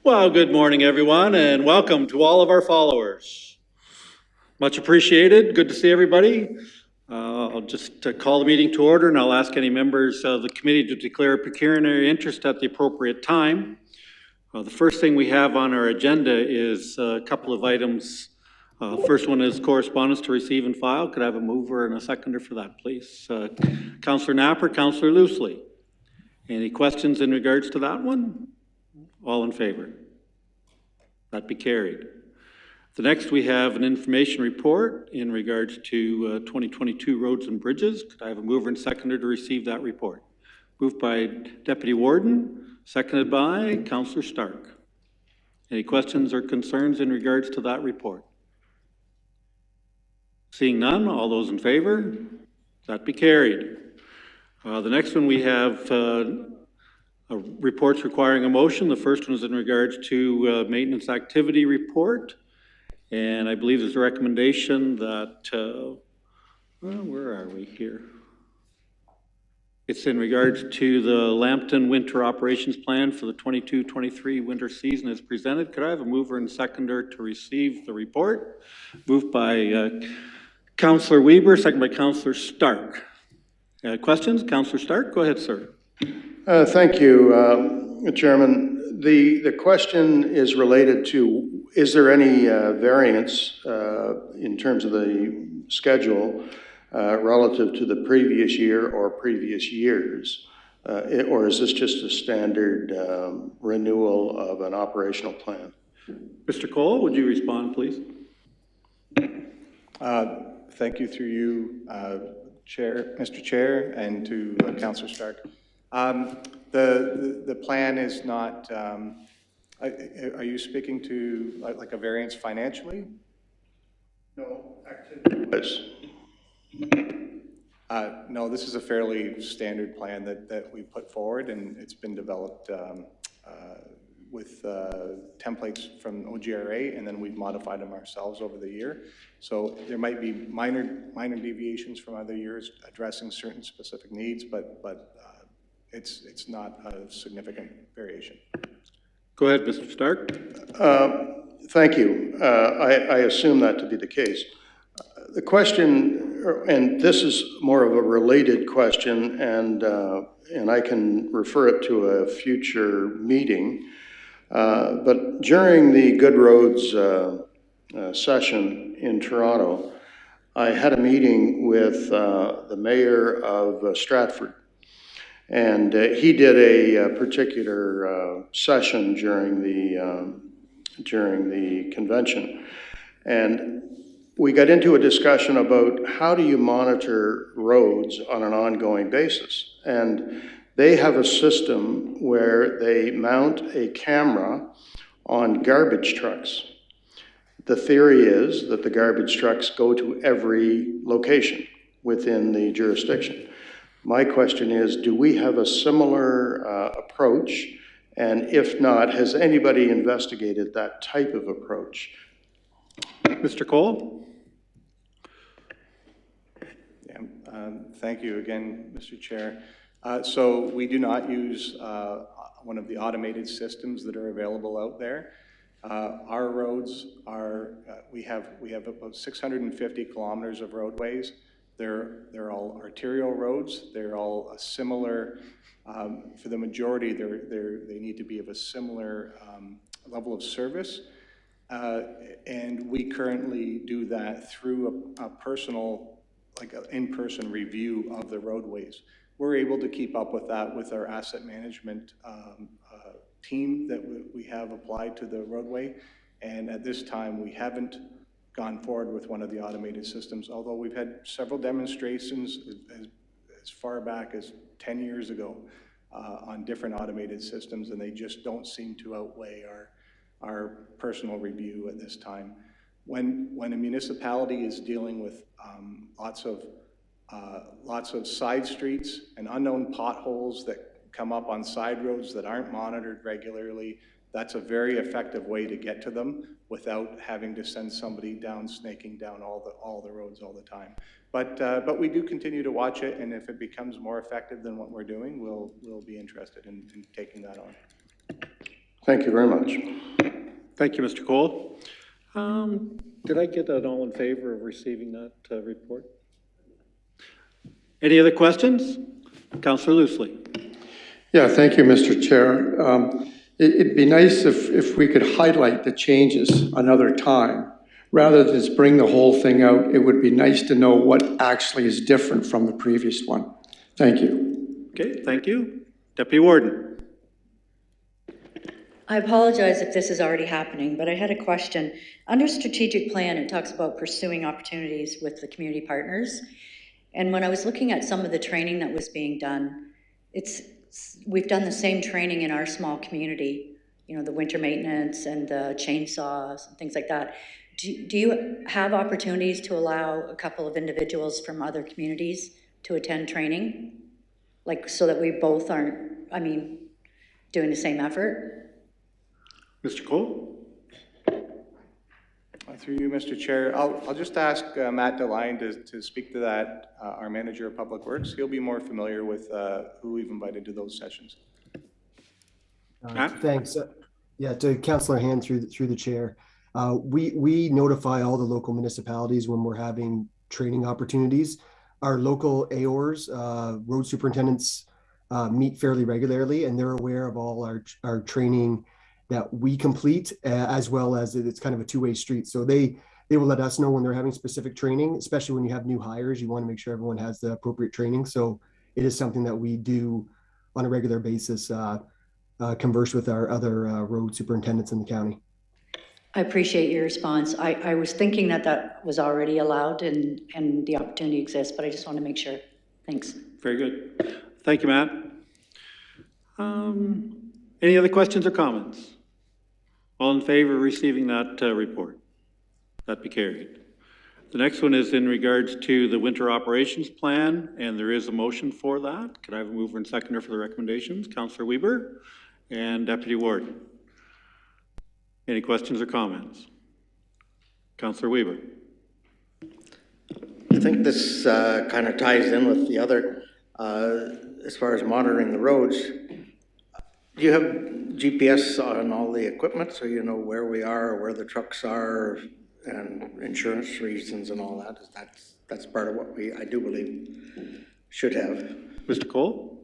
Well, good morning, everyone, and welcome to all of our followers. Much appreciated. Good to see everybody. I'll just call the meeting to order, and I'll ask any members of the committee to declare a pecuniary interest at the appropriate time. The first thing we have on our agenda is a couple of items. First one is correspondence to receive and file. Could I have a mover and a seconder for that, please? Councillor Napper, Councillor Loosely. Any questions in regards to that one? All in favor? That be carried. The next we have an information report in regards to 2022 roads and bridges. Could I have a mover and seconder to receive that report? Moved by Deputy Warden, seconded by Councillor Stark. Any questions or concerns in regards to that report? Seeing none, all those in favor? That be carried. The next one we have reports requiring a motion. The first one is in regards to maintenance activity report. And I believe there's a recommendation that, where are we here? It's in regards to the Lambton winter operations plan for the 22-23 winter season as presented. Could I have a mover and seconder to receive the report? Moved by Councillor Weber, second by Councillor Stark. Questions? Councillor Stark, go ahead, sir. Thank you, Chairman. The question is related to, is there any variance in terms of the schedule relative to the previous year or previous years? Or is this just a standard renewal of an operational plan? Mr. Cole, would you respond, please? Thank you through you, Mr. Chair, and to Councillor Stark. The plan is not, are you speaking to like a variance financially? No, activity-wise. No, this is a fairly standard plan that we put forward, and it's been developed with templates from OGRA, and then we've modified them ourselves over the year. So there might be minor deviations from other years addressing certain specific needs, but it's not a significant variation. Go ahead, Mr. Stark. Thank you. I assume that to be the case. The question, and this is more of a related question, and I can refer it to a future meeting, but during the Good Roads session in Toronto, I had a meeting with the mayor of Stratford. And he did a particular session during the convention. And we got into a discussion about how do you monitor roads on an ongoing basis. And they have a system where they mount a camera on garbage trucks. The theory is that the garbage trucks go to every location within the jurisdiction. My question is, do we have a similar approach? And if not, has anybody investigated that type of approach? Mr. Cole? Yeah, thank you again, Mr. Chair. So we do not use one of the automated systems that are available out there. Our roads are, we have about 650 kilometers of roadways. They're all arterial roads. They're all a similar, for the majority, they need to be of a similar level of service. And we currently do that through a personal, like an in-person review of the roadways. We're able to keep up with that with our asset management team that we have applied to the roadway. And at this time, we haven't gone forward with one of the automated systems, although we've had several demonstrations as far back as 10 years ago on different automated systems, and they just don't seem to outweigh our personal review at this time. When a municipality is dealing with lots of side streets and unknown potholes that come up on side roads that aren't monitored regularly, that's a very effective way to get to them without having to send somebody down, snaking down all the roads all the time. But we do continue to watch it, and if it becomes more effective than what we're doing, we'll be interested in taking that on. Thank you very much. Thank you, Mr. Cole. Did I get an all in favor of receiving that report? Any other questions? Councillor Loosely. Yeah, thank you, Mr. Chair. It'd be nice if we could highlight the changes another time. Rather than just bring the whole thing out, it would be nice to know what actually is different from the previous one. Thank you. Okay, thank you. Deputy Warden. I apologize if this is already happening, but I had a question. Under strategic plan, it talks about pursuing opportunities with the community partners. And when I was looking at some of the training that was being done, we've done the same training in our small community, you know, the winter maintenance and the chainsaws and things like that. Do you have opportunities to allow a couple of individuals from other communities to attend training? Like, so that we both aren't, doing the same effort? Mr. Cole? Through you, Mr. Chair, I'll just ask Matt DeLine to speak to that, our Manager of Public Works. He'll be more familiar with who we've invited to those sessions. Thanks. Yeah, to Councillor Hand through the chair. We notify all the local municipalities when we're having training opportunities. Our local AORs, road superintendents, meet fairly regularly, and they're aware of all our training that we complete, as well as it's kind of a two-way street. So they will let us know when they're having specific training, especially when you have new hires. You want to make sure everyone has the appropriate training. So it is something that we do on a regular basis, converse with our other road superintendents in the county. I appreciate your response. I was thinking that was already allowed and the opportunity exists, but I just want to make sure. Thanks. Very good. Thank you, Matt. Any other questions or comments? All in favor of receiving that report? That be carried. The next one is in regards to the winter operations plan, and there is a motion for that. Could I have a mover and seconder for the recommendations? Councillor Weber and Deputy Warden. Any questions or comments? Councillor Weber. I think this kind of ties in with the other, as far as monitoring the roads. Do you have GPS on all the equipment so you know where we are, where the trucks are, and insurance reasons and all that? That's part of what I do believe should have. Mr. Cole?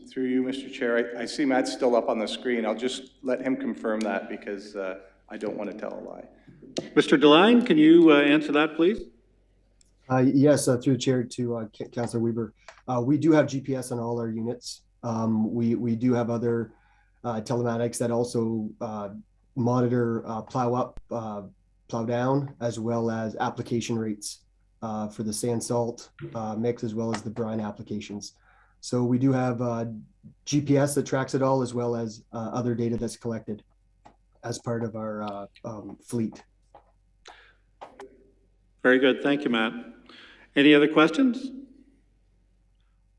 Through you, Mr. Chair, I see Matt's still up on the screen. I'll just let him confirm that because I don't want to tell a lie. Mr. DeLine, can you answer that, please? Yes, through the chair to Councillor Weber. We do have GPS on all our units. We do have other telematics that also monitor plow up, plow down, as well as application rates for the sand salt mix, as well as the brine applications. So we do have GPS that tracks it all, as well as other data that's collected as part of our fleet. Very good. Thank you, Matt. Any other questions?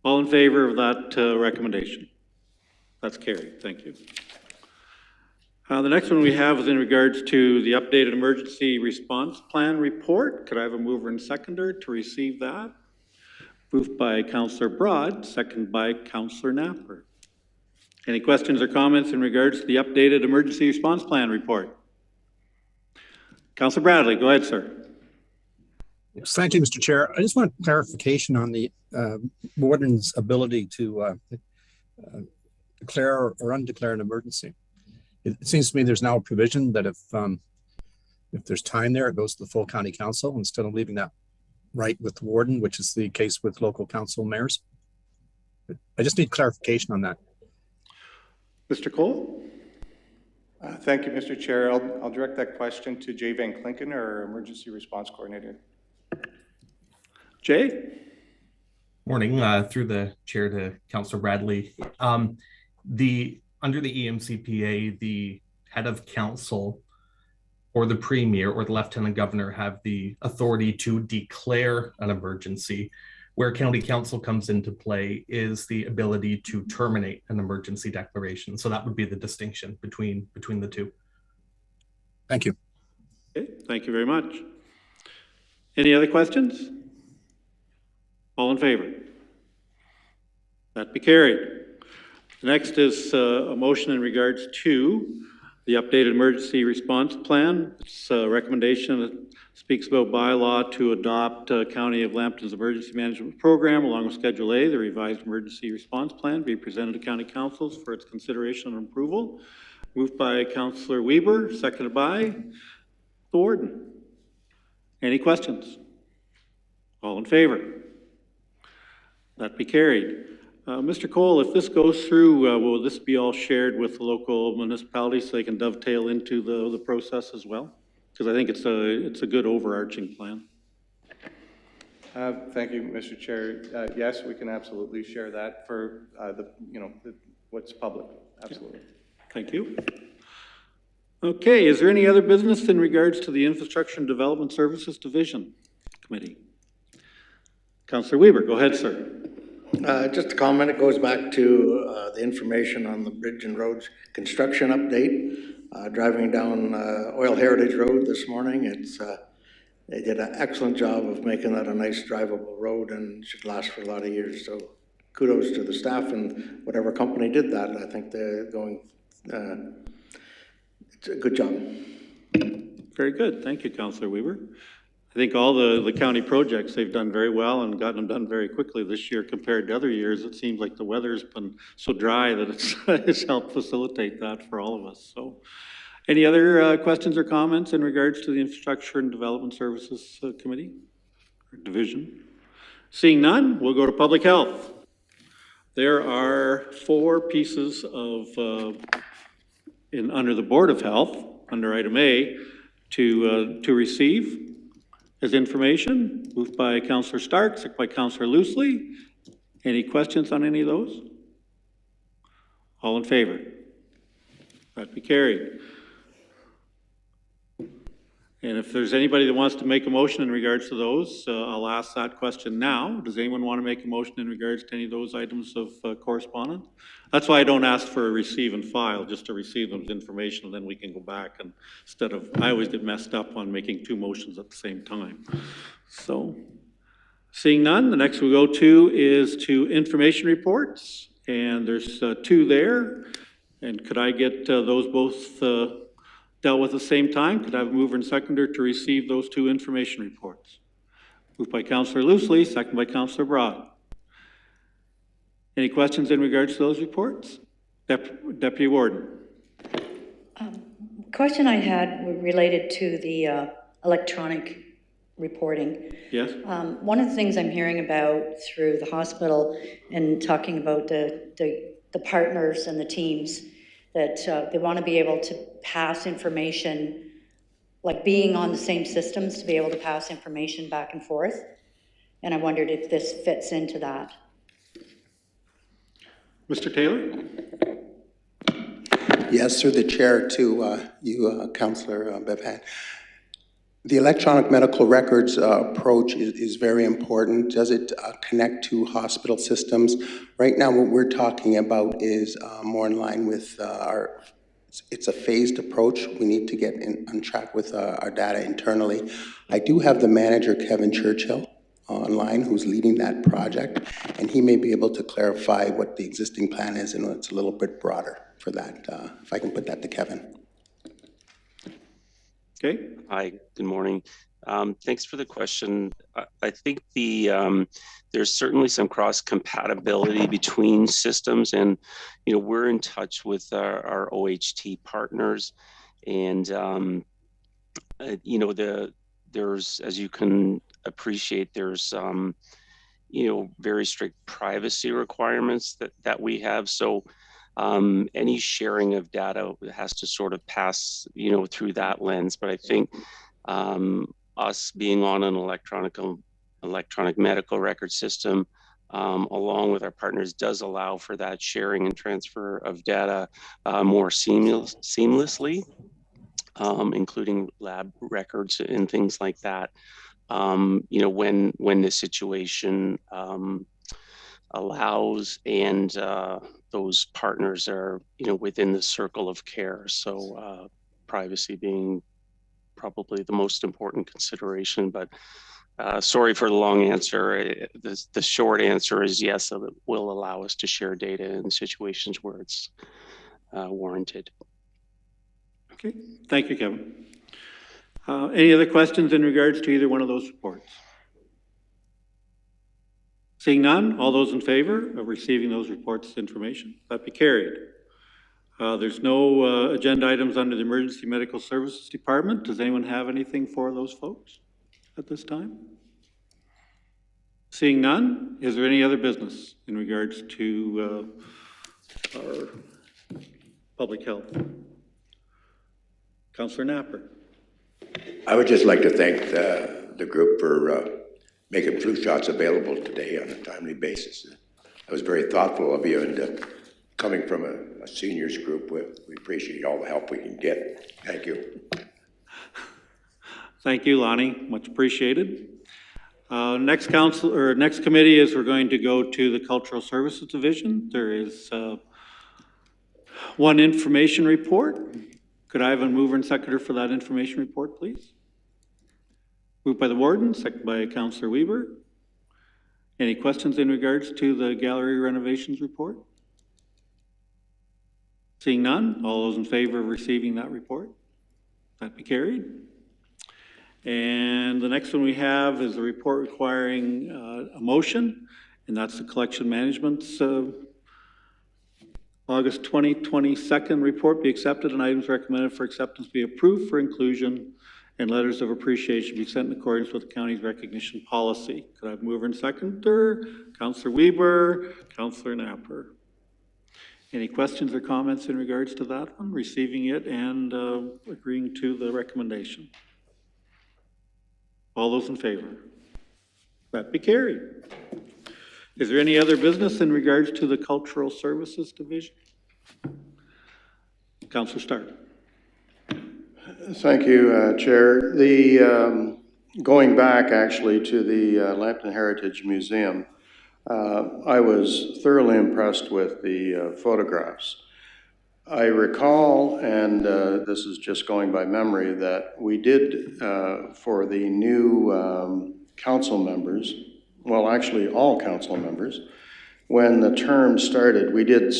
All in favor of that recommendation? That's carried. Thank you. The next one we have is in regards to the updated emergency response plan report. Could I have a mover and seconder to receive that? Moved by Councillor Broad, second by Councillor Napper. Any questions or comments in regards to the updated emergency response plan report? Councillor Bradley, go ahead, sir. Yes, thank you, Mr. Chair. I just want clarification on the warden's ability to declare or undeclare an emergency. It seems to me there's now a provision that if there's time there, it goes to the full county council instead of leaving that right with the warden, which is the case with local council mayors. I just need clarification on that. Mr. Cole? Thank you, Mr. Chair. I'll direct that question to Jay Van Klinken, our Emergency Response Coordinator. Jay? Morning, through the chair to Councillor Bradley. Under the EMCPA, the head of council or the premier or the lieutenant governor have the authority to declare an emergency. Where county council comes into play is the ability to terminate an emergency declaration. So that would be the distinction between the two. Thank you. Okay, thank you very much. Any other questions? All in favor? That be carried. The So next is a motion in regards to the updated emergency response plan. It's a recommendation that speaks about bylaw to adopt County of Lambton's emergency management program along with Schedule A, the revised emergency response plan, be presented to County Councils for its consideration and approval. Moved by Councillor Weber, seconded by the Warden. Any questions? All in favor? That be carried. Mr. Cole, if this goes through, will this be all shared with the local municipalities so they can dovetail into the process as well? Because I think it's a good overarching plan. Thank you, Mr. Chair. Yes, we can absolutely share that for what's public. Absolutely. Thank you. Okay, is there any other business in regards to the Infrastructure and Development Services Division Committee? Councillor Weber, go ahead, sir. Just a comment, it goes back to the information on the bridge and roads construction update. Driving down Oil Heritage Road this morning, they did an excellent job of making that a nice drivable road and should last for a lot of years. So kudos to the staff and whatever company did that. I think they're going, it's a good job. Very good. Thank you, Councillor Weber. I think all the county projects, they've done very well and gotten them done very quickly this year compared to other years. It seems like the weather's been so dry that it's helped facilitate that for all of us. So any other questions or comments in regards to the Infrastructure and Development Services Committee or Division? Seeing none, we'll go to Public Health. There are 4 pieces of, under the Board of Health, under item A, to receive as information. Moved by Councillor Stark, seconded by Councillor Loosely. Any questions on any of those? All in favor? That be carried. And if there's anybody that wants to make a motion in regards to those, I'll ask that question now. Does anyone want to make a motion in regards to any of those items of correspondence? That's why I don't ask for a receive and file, just to receive them as information, and then we can go back and instead of, I always get messed up on making 2 motions at the same time. So, seeing none, the next we go to is to information reports, and there's 2 there. And could I get those both dealt with at the same time? Could I have a mover and seconder to receive those 2 information reports? Moved by Councillor Loosely, seconded by Councillor Broad. Any questions in regards to those reports? Deputy Warden. Question I had related to the electronic reporting. Yes. One of the things I'm hearing about through the hospital and talking about the partners and the teams, that they want to be able to pass information, like being on the same systems to be able to pass information back and forth. And I wondered if this fits into that. Mr. Taylor? Yes, through the chair to you, Councillor Bevan. The electronic medical records approach is very important. Does it connect to hospital systems? Right now, what we're talking about is more in line with it's a phased approach. We need to get on track with our data internally. I do have the manager, Kevin Churchill, online, who's leading that project, and he may be able to clarify what the existing plan is, and it's a little bit broader for that, if I can put that to Kevin. Okay. Hi, good morning. Thanks for the question. I think there's certainly some cross compatibility between systems, and we're in touch with our OHT partners, and there's, as you can appreciate, there's very strict privacy requirements that we have. So any sharing of data has to sort of pass, through that lens. But I think us being on an electronic medical record system, along with our partners, does allow for that sharing and transfer of data more seamlessly, including lab records and things like that. When the situation allows, and those partners are within the circle of care. So privacy being probably the most important consideration, but Sorry for the long answer. The short answer is yes, so that will allow us to share data in situations where it's warranted. Okay, thank you, Kevin. Any other questions in regards to either one of those reports? Seeing none, all those in favor of receiving those reports information, that be carried. There's no agenda items under the Emergency Medical Services Department. Does anyone have anything for those folks at this time? Seeing none, is there any other business in regards to our public health? Councillor Napper. I would just like to thank the group for making flu shots available today on a timely basis. That was very thoughtful of you, and coming from a seniors group, we appreciate all the help we can get. Thank you. Thank you, Lonnie. Much appreciated. Next committee is we're going to go to the Cultural Services Division. There is one information report. Could I have a mover and seconder for that information report, please? Moved by the warden, seconded by Councillor Weber. Any questions in regards to the gallery renovations report? Seeing none, all those in favor of receiving that report? That be carried. And the next one we have is a report requiring a motion, and that's the collection management's August 2022 report be accepted and items recommended for acceptance be approved for inclusion and letters of appreciation be sent in accordance with the county's recognition policy. Could I have mover and seconder? Councillor Weber, Councillor Napper. Any questions or comments in regards to that one, receiving it and agreeing to the recommendation? All those in favor? That be carried. Is there any other business in regards to the Cultural Services Division? Councillor Stark. Thank you, Chair. Going back actually to the Lambton Heritage Museum, I was thoroughly impressed with the photographs. I recall, and this is just going by memory, that we did for the new council members, well, actually all council members, when the term started, we did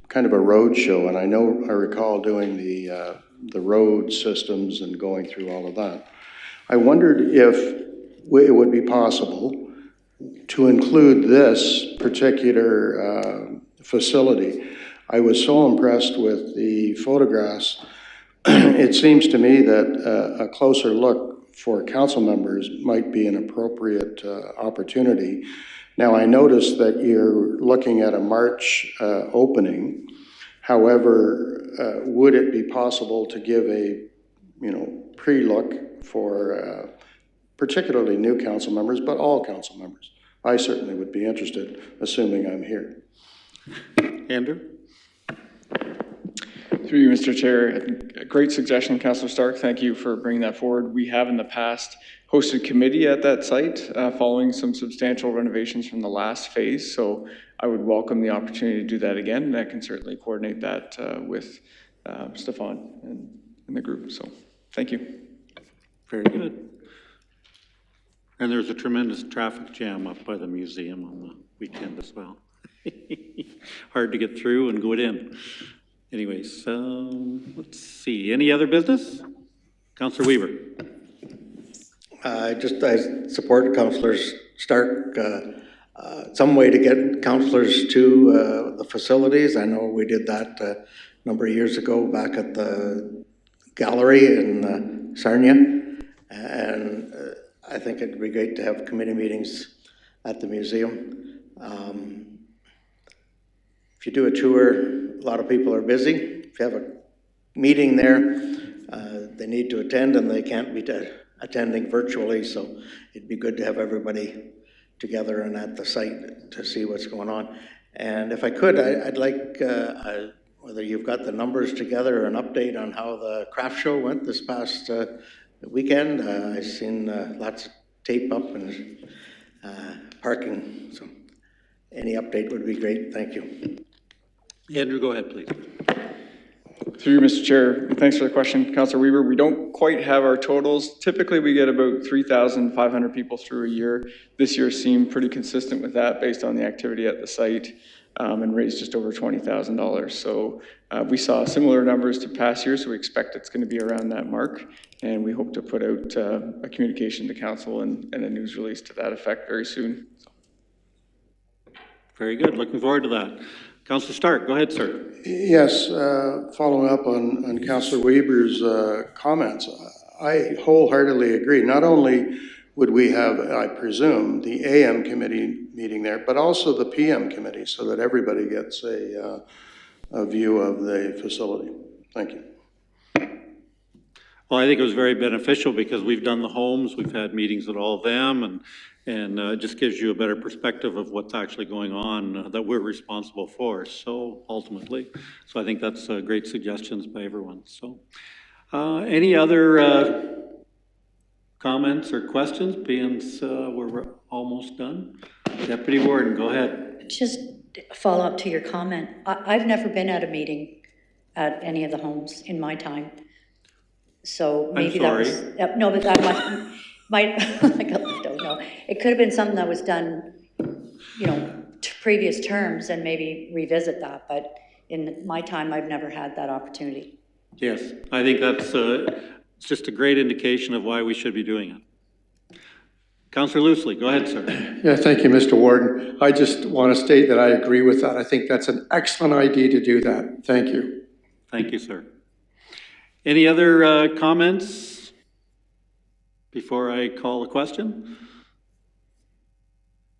kind of a road show, and I recall doing the road systems and going through all of that. I wondered if it would be possible to include this particular facility. I was so impressed with the photographs. It seems to me that a closer look for council members might be an appropriate opportunity. Now, I noticed that you're looking at a March opening. However, would it be possible to give a pre-look for particularly new council members, but all council members? I certainly would be interested, assuming I'm here. Andrew? Through you, Mr. Chair, a great suggestion, Councillor Stark. Thank you for bringing that forward. We have in the past hosted committee at that site following some substantial renovations from the last phase. So I would welcome the opportunity to do that again. And I can certainly coordinate that with Stefan and the group. So thank you. Very good. And there's a tremendous traffic jam up by the museum on the weekend as well. Hard to get through and go in. Anyways, let's see. Any other business? Councillor Weaver. I support Councillor Stark. Some way to get councillors to the facilities. I know we did that a number of years ago back at the gallery in Sarnia. And I think it'd be great to have committee meetings at the museum. If you do a tour, a lot of people are busy. If you have a meeting there, they need to attend and they can't be attending virtually, so it'd be good to have everybody together and at the site to see what's going on. And if I could, I'd like, whether you've got the numbers together, an update on how the craft show went this past weekend. I've seen lots of tape up and parking, so any update would be great. Thank you. Andrew, go ahead, please. Through you, Mr. Chair, thanks for the question, Councillor Weaver. We don't quite have our totals. Typically, we get about 3,500 people through a year. This year seemed pretty consistent with that based on the activity at the site, and raised just over $20,000. So we saw similar numbers to past years, so we expect it's going to be around that mark. And we hope to put out a communication to council and a news release to that effect very soon. Very good. Looking forward to that. Councillor Stark, go ahead, sir. Yes, following up on Councillor Weber's comments, I wholeheartedly agree. Not only would we have, I presume, the AM committee meeting there, but also the PM committee so that everybody gets a view of the facility. Thank you. Well, I think it was very beneficial because we've done the homes, we've had meetings with all of them, and it just gives you a better perspective of what's actually going on that we're responsible for. So ultimately, so I think that's great suggestions by everyone. So any other comments or questions? Being we're almost done. Deputy Warden, go ahead. Just follow up to your comment. I've never been at a meeting at any of the homes in my time. So maybe that was, no, but that might I got left out. No, it could have been something that was done, you know, previous terms and maybe revisit that. But in my time, I've never had that opportunity. Yes, I think that's it's just a great indication of why we should be doing it. Councillor Loosely, go ahead, sir. Yeah, thank you, Mr. Warden. I just want to state that I agree with that. I think that's an excellent idea to do that. Thank you. Thank you, sir. Any other comments before I call a question?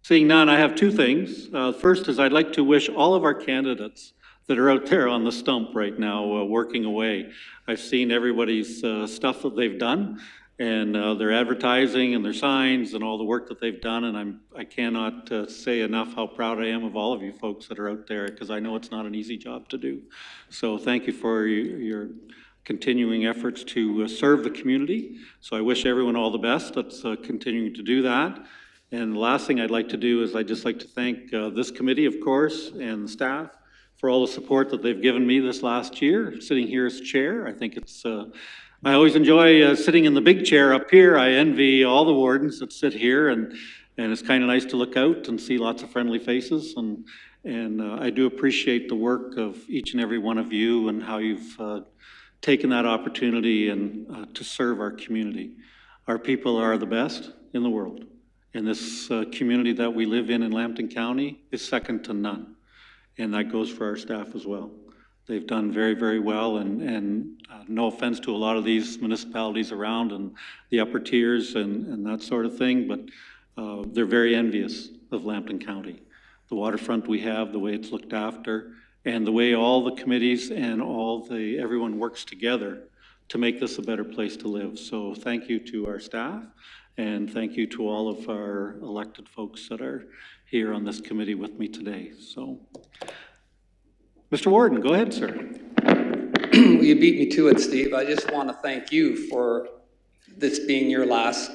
Seeing none, I have two things. First is I'd like to wish all of our candidates that are out there on the stump right now working away. I've seen everybody's stuff that they've done and their advertising and their signs and all the work that they've done, and I cannot say enough how proud I am of all of you folks that are out there, because I know it's not an easy job to do. So thank you for your continuing efforts to serve the community. So I wish everyone all the best that's continuing to do that. And the last thing I'd like to do is I'd just like to thank this committee, of course, and the staff for all the support that they've given me this last year, sitting here as chair. I think it's, I always enjoy sitting in the big chair up here. I envy all the wardens that sit here, and it's kind of nice to look out and see lots of friendly faces. And I do appreciate the work of each and every one of you and how you've taken that opportunity and to serve our community. Our people are the best in the world. And this community that we live in Lambton County is second to none. And that goes for our staff as well. They've done very, very well, and no offense to a lot of these municipalities around and the upper tiers and that sort of thing, but they're very envious of Lambton County. The waterfront we have, the way it's looked after, and the way all the committees and everyone works together to make this a better place to live. So thank you to our staff, and thank you to all of our elected folks that are here on this committee with me today. So, Mr. Warden, go ahead, sir. Well, you beat me to it, Steve. I just want to thank you for this being your last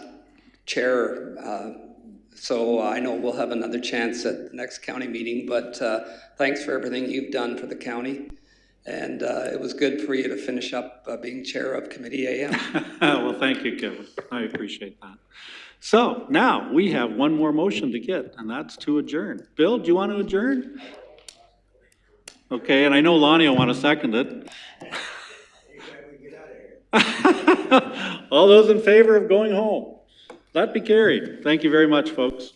chair. So I know we'll have another chance at the next county meeting, but thanks for everything you've done for the county. And it was good for you to finish up being chair of Committee AM. Well, thank you, Kevin. I appreciate that. So now we have one more motion to get, and that's to adjourn. Bill, do you want to adjourn? Okay, and I know Lonnie will want to second it. All those in favor of going home? That be carried. Thank you very much, folks.